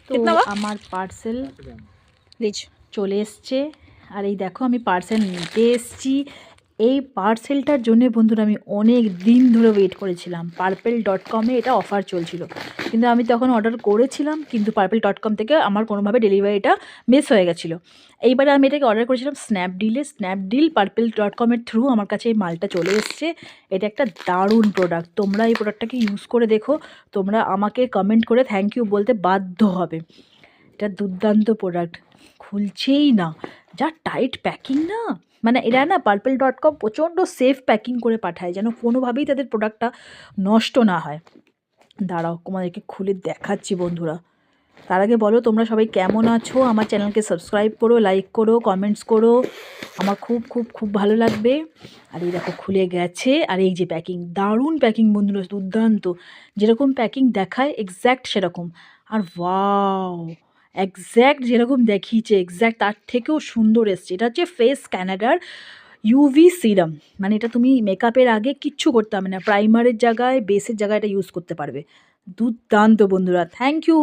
তো আমার পার্সেল চলে এসছে, আর এই দেখো আমি পার্সেল নিতে এসছি। এই পার্সেলটার জন্য বন্ধুরা আমি অনেক দিন ধরে ওয়েট করেছিলাম। Purplle.com-এ এটা অফার চলছিল, কিন্তু আমি তখন অর্ডার করেছিলাম, কিন্তু Purplle.com থেকে আমার কোনোভাবে ডেলিভারিটা মিস হয়ে গেছিলো। এইবারে আমি এটাকে অর্ডার করেছিলাম স্ন্যাপডিলে। স্ন্যাপডিল Purplle.com-এর থ্রু আমার কাছে এই মালটা চলে এসছে। এটা একটা দারুণ প্রোডাক্ট, তোমরা এই প্রোডাক্টটাকে ইউজ করে দেখো, তোমরা আমাকে কমেন্ট করে থ্যাংক ইউ বলতে বাধ্য হবে। এটা দুর্দান্ত প্রোডাক্ট, খুলছেই না, যা টাইট প্যাকিং না, মানে এরা না Purplle.com প্রচণ্ড সেফ প্যাকিং করে পাঠায়, যেন কোনোভাবেই তাদের প্রোডাক্টটা নষ্ট না হয়। দাঁড়াও তোমাদেরকে খুলে দেখাচ্ছি বন্ধুরা। তার আগে বলো তোমরা সবাই কেমন আছো, আমার চ্যানেলকে সাবস্ক্রাইব করো, লাইক করো, কমেন্টস করো, আমার খুব খুব খুব ভালো লাগবে। আর এই দেখো খুলে গেছে, আর এই যে প্যাকিং, দারুণ প্যাকিং বন্ধুরা, দুর্দান্ত, যেরকম প্যাকিং দেখায় এক্স্যাক্ট সেরকম। আর ওয়াও, এক্স্যাক্ট যেরকম দেখিয়েছে এক্স্যাক্ট তার থেকেও সুন্দর এসছে। এটা হচ্ছে ফেস ক্যানাডার ইউভি সিরাম, মানে এটা তুমি মেকআপের আগে কিচ্ছু করতে হবে না, প্রাইমারের জায়গায় বেসের জায়গায় এটা ইউজ করতে পারবে। দুর্দান্ত বন্ধুরা, থ্যাংক ইউ।